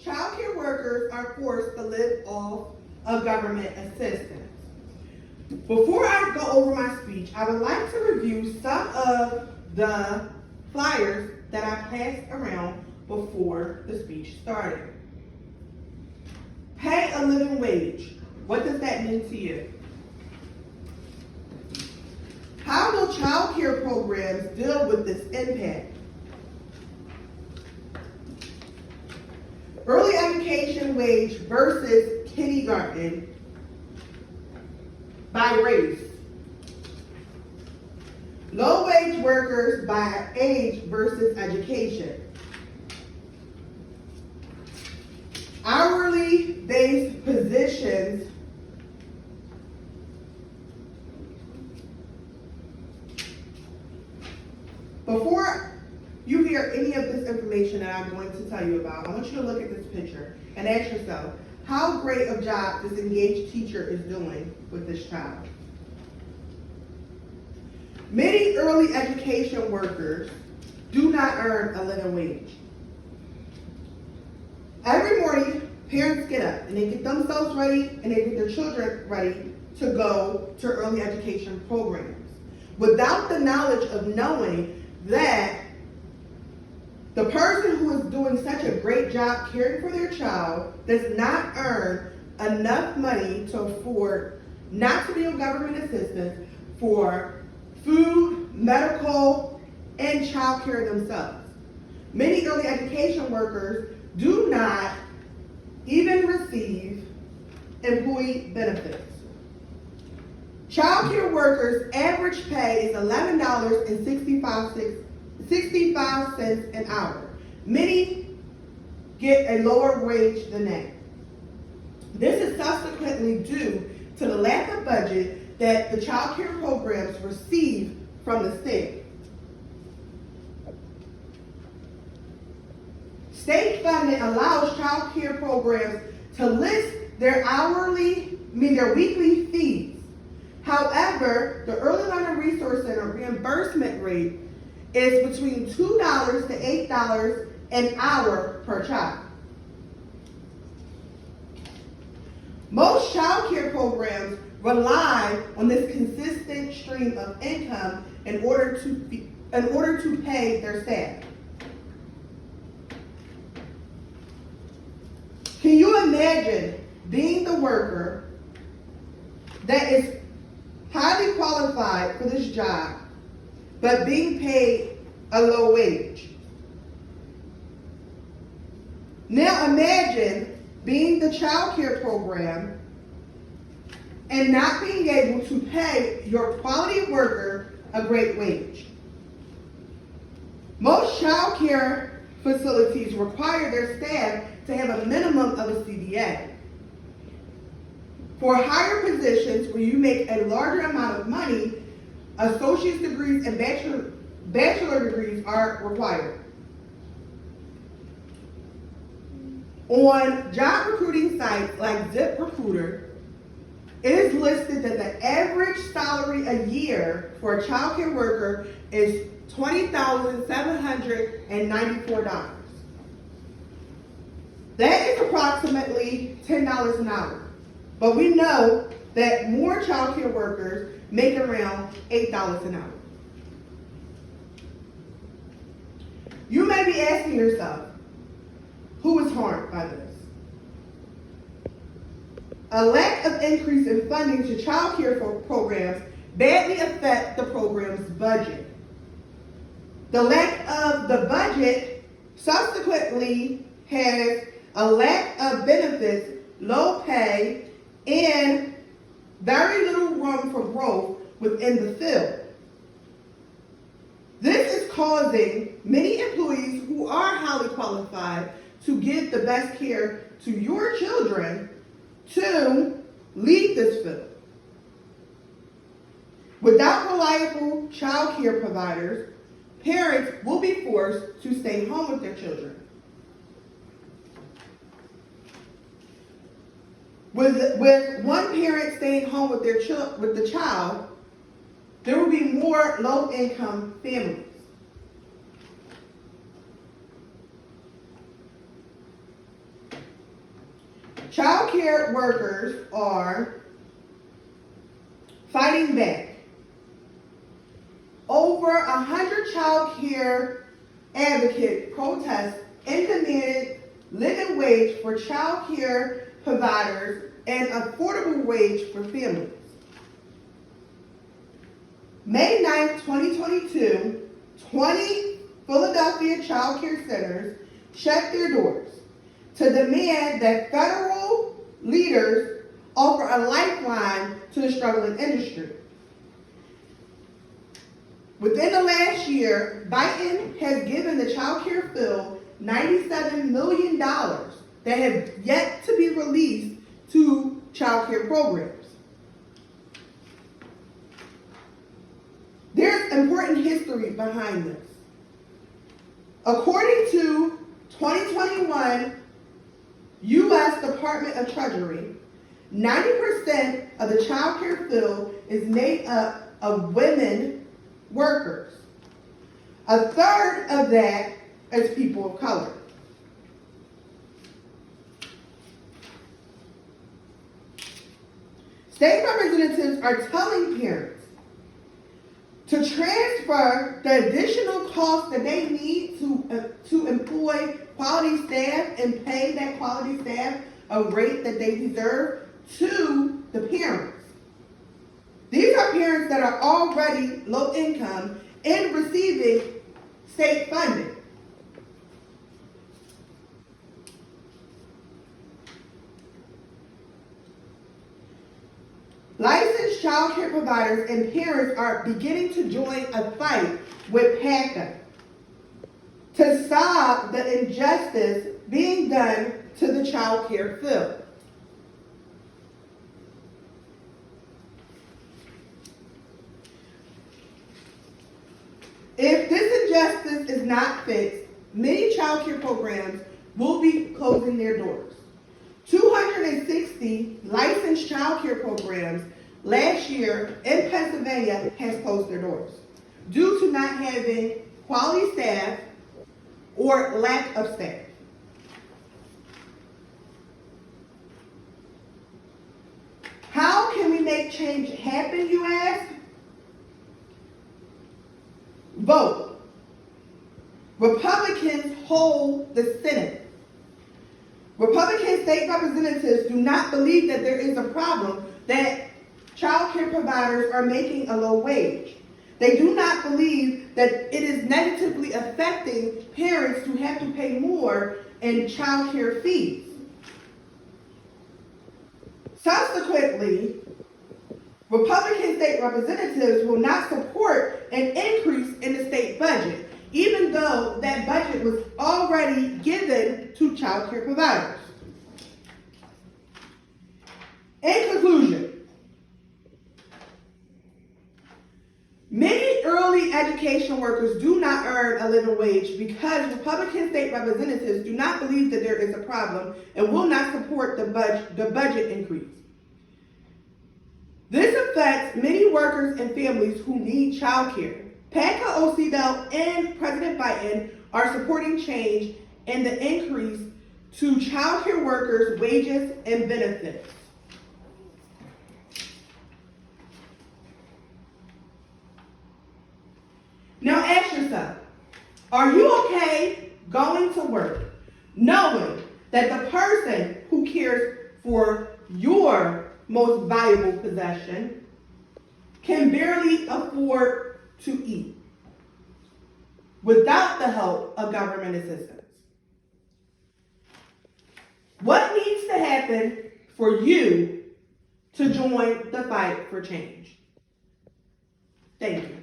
child care workers are forced to live off of government assistance. Before I go over my speech, I would like to review some of the flyers that I passed around before the speech started. Pay a living wage. What does that mean to you? How do child care programs deal with this impact? Early education wage versus kindergarten by race. Low wage workers by age versus education. Hourly based positions Before you hear any of this information that I'm going to tell you about, I want you to look at this picture and ask yourself, how great a job this engaged teacher is doing with this child. Many early education workers do not earn a living wage. Every morning, parents get up and they get themselves ready and they get their children ready to go to early education programs without the knowledge of knowing that the person who is doing such a great job caring for their child does not earn enough money to afford not to be on government assistance for food, medical, and child care themselves. Many early education workers do not even receive employee benefits. Child care workers' average pay is $11.65 an hour. Many get a lower wage than that. This is subsequently due to the lack of budget that the child care programs receive from the state. State funding allows child care programs to list their weekly fees. However, the Early Learning Resource Center reimbursement rate is between $2 to $8 an hour per child. Most child care programs rely on this consistent stream of income in order to pay their staff. Can you imagine being the worker that is highly qualified for this job, but being paid a low wage? Now imagine being the child care program and not being able to pay your quality worker a great wage. Most child care facilities require their staff to have a minimum of a CDA. For higher positions where you make a larger amount of money, associate's degrees and bachelor degrees are required. On job recruiting sites like ZipRecruiter, it is listed that the average salary a year for a child care worker is $20,794. That is approximately $10 an hour. But we know that more child care workers make around $8 an hour. You may be asking yourself, who is harmed by this? A lack of increase in funding to child care programs badly affect the program's budget. The lack of the budget subsequently has a lack of benefits, low pay, and very little room for growth within the field. This is causing many employees who are highly qualified to give the best care to your children to leave this field. Without reliable child care providers, parents will be forced to stay home with their children. With one parent staying home with the child, there will be more low-income families. Child care workers are fighting back. Over 100 child care advocates protest and demanded living wage for child care providers and affordable wage for families. May 9, 2022, 20 Philadelphia child care centers shut their doors to demand that federal leaders offer a lifeline to the struggling industry. Within the last year, Biden has given the child care field $97 million that have yet to be released to child care programs. There's important history behind this. According to 2021 U.S. Department of Treasury, 90% of the child care field is made up of women workers. A third of that is people of color. State representatives are telling parents to transfer the additional cost that they need to employ quality staff and pay that quality staff a rate that they deserve to the parents. These are parents that are already low income and receiving state funding. Licensed child care providers and parents are beginning to join a fight with PACA to stop the injustice being done to the child care field. If this injustice is not fixed, many child care programs will be closing their doors. 260 licensed child care programs last year in Pennsylvania has closed their doors due to not having quality staff or lack of staff. How can we make change happen, you ask? Vote. Republicans hold the Senate. Republican state representatives do not believe that there is a problem that child care providers are making a low wage. They do not believe that it is negatively affecting parents who have to pay more in child care fees. Subsequently, Republican state representatives will not support an increase in the state budget, even though that budget was already given to child care providers. In conclusion, many early education workers do not earn a living wage because Republican state representatives do not believe that there is a problem and will not support the budget increase. This affects many workers and families who need child care. PACA, OCDL, and President Biden are supporting change and the increase to child care workers' wages and benefits. Now ask yourself, are you okay going to work knowing that the person who cares for your most valuable possession can barely afford to eat without the help of government assistance? What needs to happen for you to join the fight for change? Thank you.